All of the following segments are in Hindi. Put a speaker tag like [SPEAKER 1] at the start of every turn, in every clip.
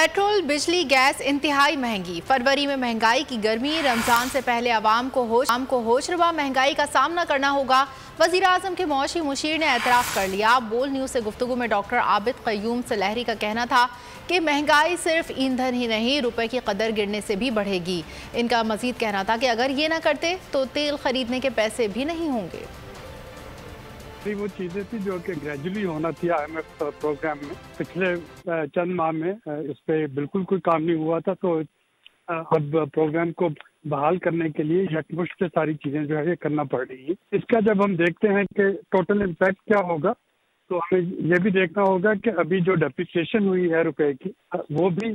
[SPEAKER 1] पेट्रोल, बिजली, गैस इंतहाई महंगी। फरवरी में महंगाई की गर्मी, रमजान से पहले आवाम को होशरुबा महंगाई का सामना करना होगा। वजीर आजम के मौशी मुशीर ने एतराफ़ कर लिया। बोल न्यूज़ से गुफ्तगू में डॉक्टर आबिद क़य्यूम सलहरी का कहना था कि महंगाई सिर्फ ईंधन ही नहीं, रुपए की कदर गिरने से भी बढ़ेगी। इनका मजीद कहना था कि अगर ये ना करते तो तेल खरीदने के पैसे भी नहीं होंगे।
[SPEAKER 2] वो चीज़ें थी जो कि ग्रेजुअली होना थी IMF प्रोग्राम में। पिछले चंद माह में इस पे बिल्कुल कोई काम नहीं हुआ था, तो अब प्रोग्राम को बहाल करने के लिए यकमुश्त से सारी चीज़ें जो है ये करना पड़ रही है। इसका जब हम देखते हैं कि टोटल इम्पैक्ट क्या होगा, तो हमें ये भी देखना होगा कि अभी जो डेप्रिसिएशन हुई है रुपए की, वो भी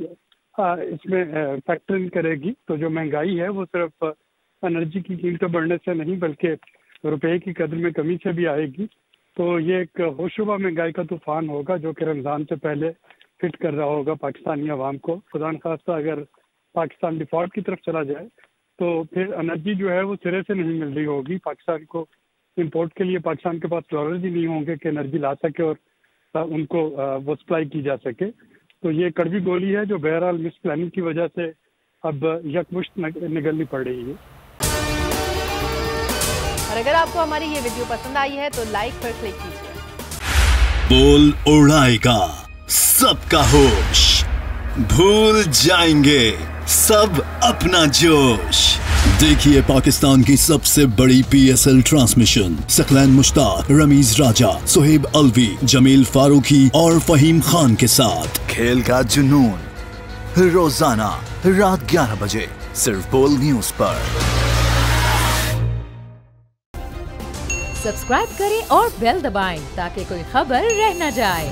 [SPEAKER 2] इसमें फैक्टर इन करेगी। तो जो महंगाई है वो सिर्फ एनर्जी की कीमतें बढ़ने से नहीं बल्कि रुपए की कदर में कमी से भी आएगी। तो ये एक होशरुबा महंगाई का तूफान होगा जो कि रमज़ान से पहले फिट कर रहा होगा पाकिस्तानी अवाम को। खुदा न खास्ता अगर पाकिस्तान डिफॉल्ट की तरफ चला जाए तो फिर एनर्जी जो है वो सिरे से नहीं मिल रही होगी। पाकिस्तान को इंपोर्ट के लिए पाकिस्तान के पास डॉलर ही नहीं होंगे कि एनर्जी ला सके और उनको वो सप्लाई की जा सके। तो ये कड़वी गोली है जो बहरहाल मिस प्लानिंग की वजह से अब यकमुश्त निगलनी पड़ रही है।
[SPEAKER 1] और अगर आपको हमारी ये वीडियो पसंद आई है तो लाइक पर क्लिक कीजिए।
[SPEAKER 3] बोल उड़ाएगा सबका होश, भूल जाएंगे सब अपना जोश। देखिए पाकिस्तान की सबसे बड़ी PSL ट्रांसमिशन सकलैन मुश्ताक, रमीज राजा, सुहेब अलवी, जमील फारूकी और फहीम खान के साथ खेल का जुनून रोजाना रात 11 बजे सिर्फ बोल न्यूज पर।
[SPEAKER 4] सब्सक्राइब करें और बेल दबाएं ताकि कोई खबर रह न जाए।